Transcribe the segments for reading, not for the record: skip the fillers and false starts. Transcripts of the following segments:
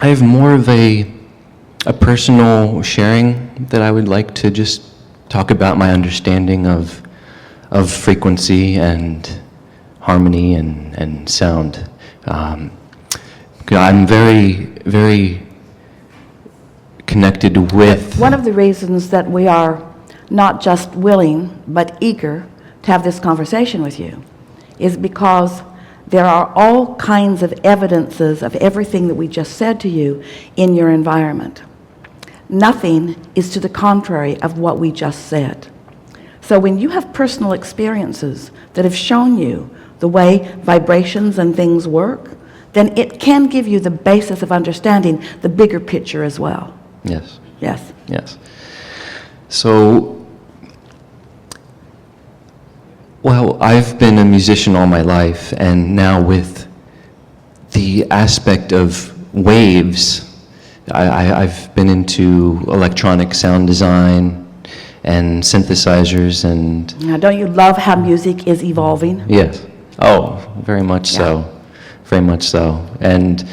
I have more of a personal sharing that I would like to just talk about my understanding of frequency and harmony and sound. I'm very, very connected with... One of the reasons that we are not just willing but eager to have this conversation with you is because there are all kinds of evidences of everything that we just said to you in your environment. Nothing is to the contrary of what we just said. So when you have personal experiences that have shown you the way vibrations and things work, then it can give you the basis of understanding the bigger picture as well. Yes. Yes. Yes. So, well, I've been a musician all my life, and now with the aspect of waves, I've been into electronic sound design and synthesizers and... Now, don't you love how music is evolving? Yes. Oh, very much so. Very much so. And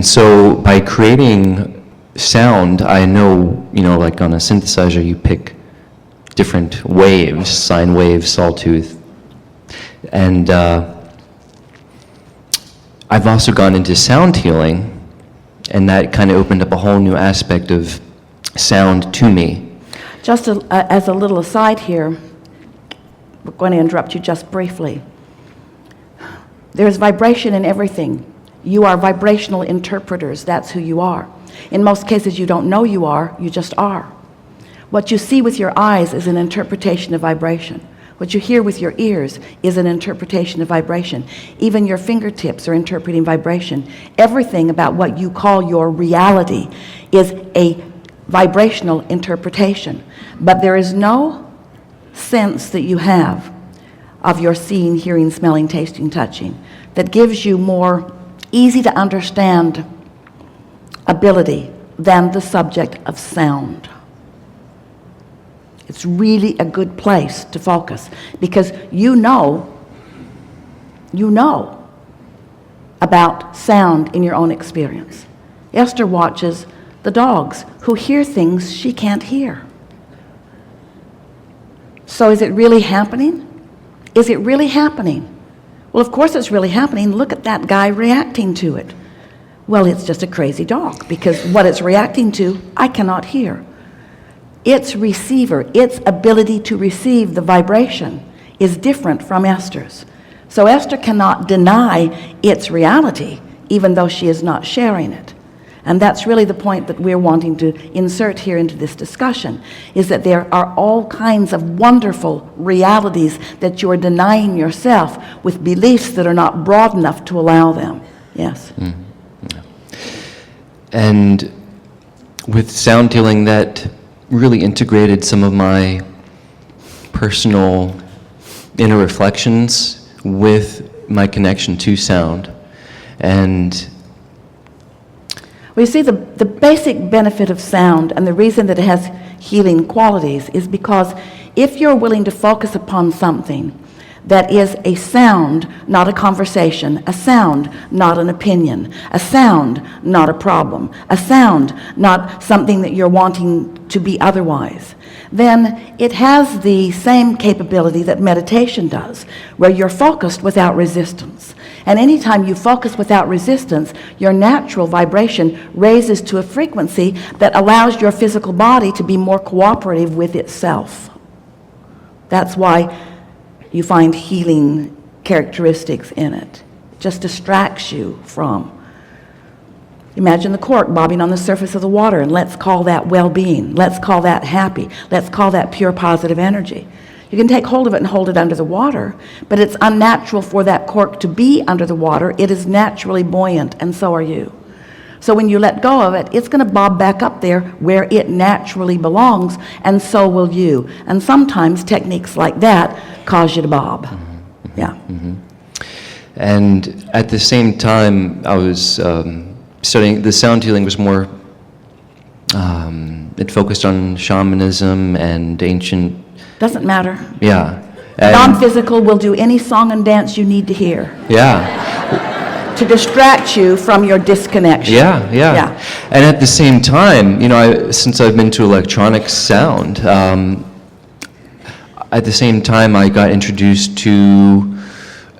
so by creating sound, I know, like on a synthesizer, you pick different waves, sine wave, sawtooth. And I've also gone into sound healing, and that kind of opened up a whole new aspect of sound to me. Just as a little aside here, we're going to interrupt you just briefly. There's vibration in everything. You are vibrational interpreters. That's who you are. In most cases, you don't know you are, you just are. What you see with your eyes is an interpretation of vibration. What you hear with your ears is an interpretation of vibration. Even your fingertips are interpreting vibration. Everything about what you call your reality is a vibrational interpretation. But there is no sense that you have of your seeing, hearing, smelling, tasting, touching that gives you more easy to understand ability than the subject of sound. It's really a good place to focus because you know about sound in your own experience. Esther watches the dogs who hear things she can't hear. So is it really happening? Is it really happening? Well, of course it's really happening. Look at that guy reacting to it. Well, it's just a crazy dog because what it's reacting to, I cannot hear. Its receiver, its ability to receive the vibration is different from Esther's. So Esther cannot deny its reality, even though she is not sharing it. And that's really the point that we're wanting to insert here into this discussion, is that there are all kinds of wonderful realities that you are denying yourself with beliefs that are not broad enough to allow them. Yes. Mm-hmm. Yeah. And with sound healing, that really integrated some of my personal inner reflections with my connection to sound. And well, you see, the basic benefit of sound and the reason that it has healing qualities is because if you're willing to focus upon something that is a sound, not a conversation, a sound, not an opinion, a sound, not a problem, a sound, not something that you're wanting to be otherwise, then it has the same capability that meditation does, where you're focused without resistance. And anytime you focus without resistance, your natural vibration raises to a frequency that allows your physical body to be more cooperative with itself. That's why you find healing characteristics in it. It just distracts you from. Imagine the cork bobbing on the surface of the water, and let's call that well-being. Let's call that happy. Let's call that pure positive energy. You can take hold of it and hold it under the water, but it's unnatural for that cork to be under the water. It is naturally buoyant, and so are you. So when you let go of it, it's going to bob back up there where it naturally belongs, and so will you. And sometimes techniques like that cause you to bob. Mm-hmm. Yeah. Mm-hmm. And at the same time, I was studying, the sound healing was more, it focused on shamanism and ancient... Doesn't matter. Yeah. Non-physical will do any song and dance you need to hear. Yeah. to distract you from your disconnection. Yeah. And at the same time, since I've been to electronic sound, at the same time I got introduced to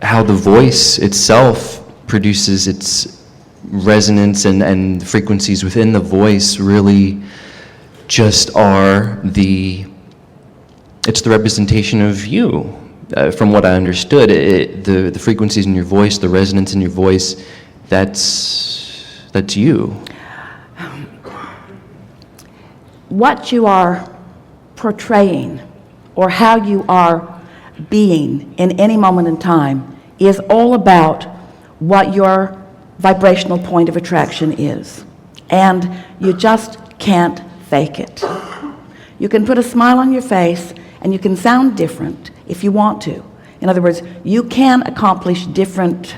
how the voice itself produces its resonance, and the frequencies within the voice really just it's the representation of you. From what I understood, the frequencies in your voice, the resonance in your voice, that's you. What you are portraying or how you are being in any moment in time is all about what your vibrational point of attraction is. And you just can't fake it. You can put a smile on your face and you can sound different if you want to. In other words, you can accomplish different...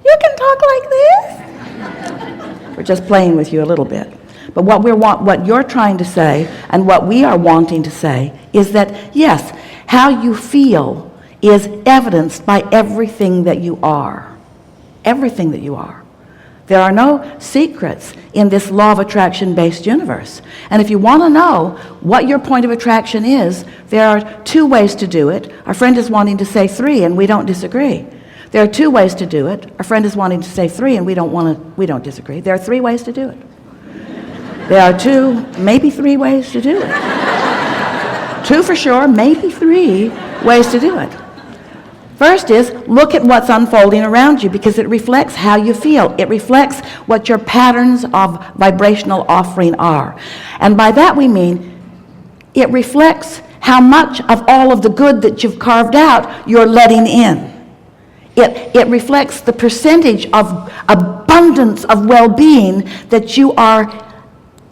You can talk like this. We're just playing with you a little bit. But what you're trying to say and what we are wanting to say is that, yes, how you feel is evidenced by everything that you are. Everything that you are. There are no secrets in this law of attraction-based universe. And if you want to know what your point of attraction is, there are 2 ways to do it. Our friend is wanting to say 3, and we don't disagree. There are 2 ways to do it. Our friend is wanting to say 3, and we don't disagree. There are 3 ways to do it. There are 2, maybe 3 ways to do it. 2 for sure, maybe 3 ways to do it. First is, look at what's unfolding around you, because it reflects how you feel. It reflects what your patterns of vibrational offering are. And by that we mean, it reflects how much of all of the good that you've carved out you're letting in. It reflects the percentage of abundance of well-being that you are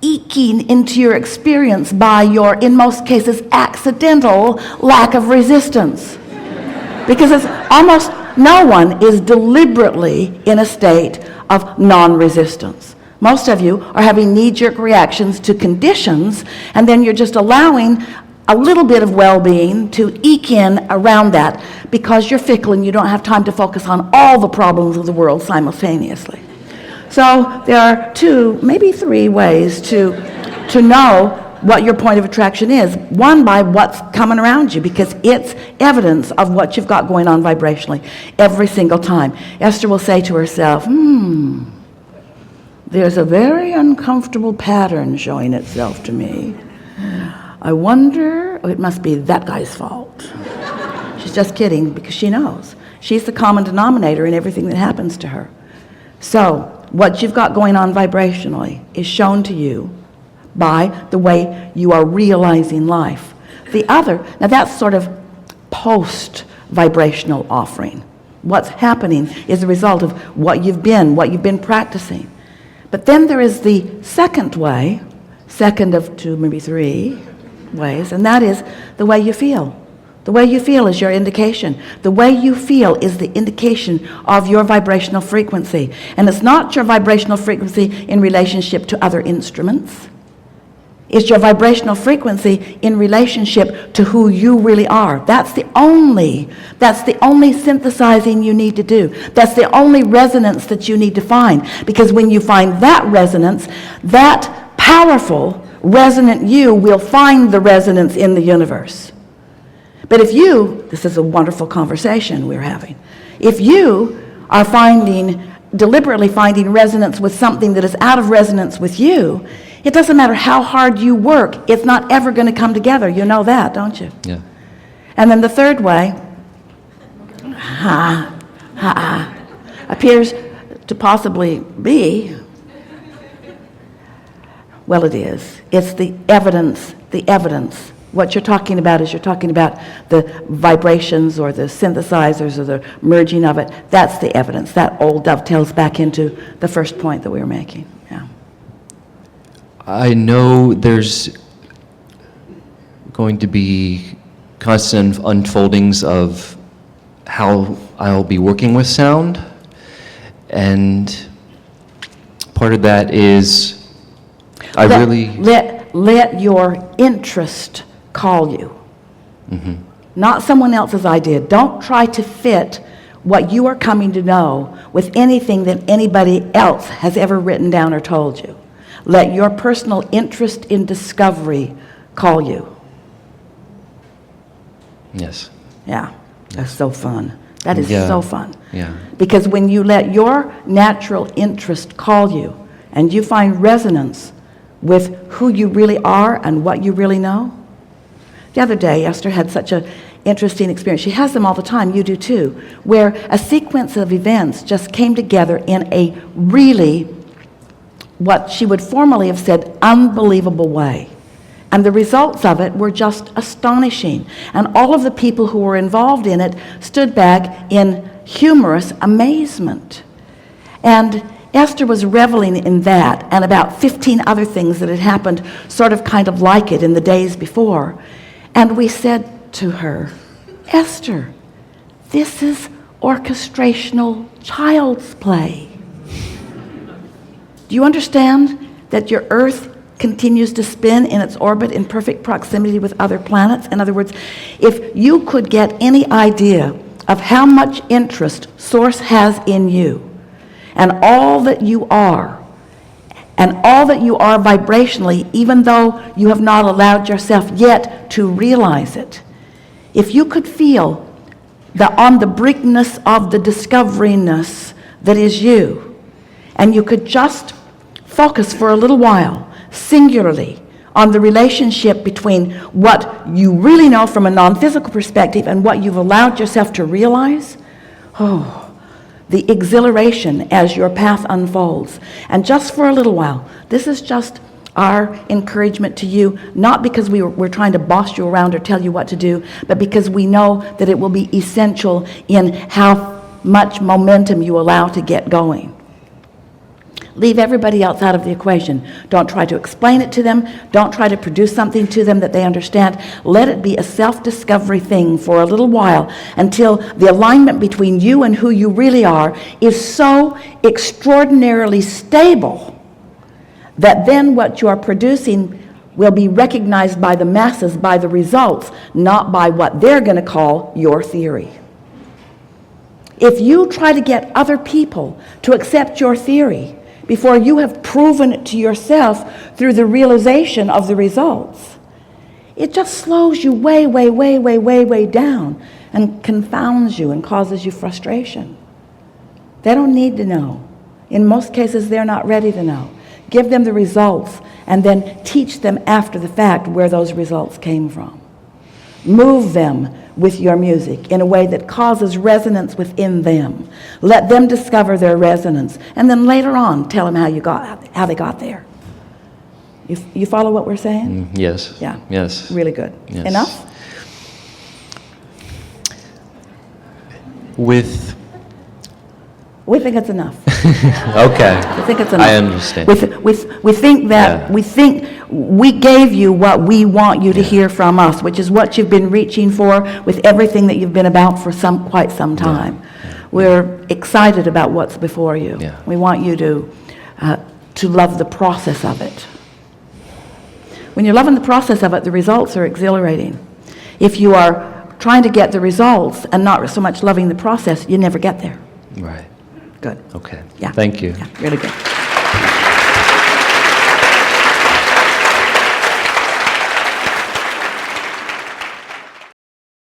eking into your experience by your, in most cases, accidental lack of resistance. Because it's almost no one is deliberately in a state of non-resistance. Most of you are having knee-jerk reactions to conditions, and then you're just allowing a little bit of well-being to eke in around that because you're fickle and you don't have time to focus on all the problems of the world simultaneously. So there are 2, maybe 3 ways to know what your point of attraction is. One, by what's coming around you, because it's evidence of what you've got going on vibrationally every single time. Esther will say to herself, there's a very uncomfortable pattern showing itself to me. I wonder, it must be that guy's fault. She's just kidding, because she knows. She's the common denominator in everything that happens to her. So, what you've got going on vibrationally is shown to you by the way you are realizing life. The other, now that's sort of post-vibrational offering. What's happening is a result of what you've been practicing. But then there is the second way, second of 2, maybe 3 ways, and that is the way you feel. The way you feel is your indication. The way you feel is the indication of your vibrational frequency. And it's not your vibrational frequency in relationship to other instruments. It's your vibrational frequency in relationship to who you really are. That's the only synthesizing you need to do. That's the only resonance that you need to find. Because when you find that resonance, that powerful, resonant you will find the resonance in the universe. But if you, this is a wonderful conversation we're having, if you are deliberately finding resonance with something that is out of resonance with you, it doesn't matter how hard you work, it's not ever going to come together. You know that, don't you? Yeah. And then the third way, appears to possibly be, well, it is. It's the evidence. What you're talking about is you're talking about the vibrations or the synthesizers or the merging of it. That's the evidence. That all dovetails back into the first point that we were making. Yeah. I know there's going to be constant unfoldings of how I'll be working with sound, and part of that is let your interest call you. Mm-hmm. Not someone else's idea. Don't try to fit what you are coming to know with anything that anybody else has ever written down or told you. Let your personal interest in discovery call you. Yes. Yeah, that's so fun. That is so fun. Yeah. Because when you let your natural interest call you and you find resonance with who you really are and what you really know. The other day, Esther had such an interesting experience. She has them all the time, you do too, where a sequence of events just came together in a really, what she would formerly have said, unbelievable way. And the results of it were just astonishing. And all of the people who were involved in it stood back in humorous amazement. And Esther was reveling in that and about 15 other things that had happened sort of kind of like it in the days before. And we said to her, Esther, this is orchestrational child's play. Do you understand that your Earth continues to spin in its orbit in perfect proximity with other planets? In other words, if you could get any idea of how much interest Source has in you, and all that you are, and all that you are vibrationally, even though you have not allowed yourself yet to realize it, if you could feel the on the brinkness of the discoveringness that is you, and you could just focus for a little while, singularly, on the relationship between what you really know from a non-physical perspective and what you've allowed yourself to realize, the exhilaration as your path unfolds. And just for a little while, this is just our encouragement to you, not because we're trying to boss you around or tell you what to do, but because we know that it will be essential in how much momentum you allow to get going. Leave everybody else out of the equation. Don't try to explain it to them. Don't try to produce something to them that they understand. Let it be a self-discovery thing for a little while until the alignment between you and who you really are is so extraordinarily stable that then what you are producing will be recognized by the masses, by the results, not by what they're going to call your theory. If you try to get other people to accept your theory before you have proven it to yourself through the realization of the results, it just slows you way, way, way, way, way, way down and confounds you and causes you frustration. They don't need to know. In most cases, they're not ready to know. Give them the results and then teach them after the fact where those results came from. Move them with your music in a way that causes resonance within them. Let them discover their resonance, and then later on tell them how they got there. You follow what we're saying? Yes. Yeah. Yes. Really good. Yes. Enough? We think it's enough. Okay. We think it's enough. I understand. We think that we gave you what we want you to hear from us, which is what you've been reaching for with everything that you've been about for quite some time. We're excited about what's before you. Yeah. We want you to love the process of it. When you're loving the process of it, the results are exhilarating. If you are trying to get the results and not so much loving the process, you never get there. Right. Good. Okay. Yeah. Thank you. Yeah, really good.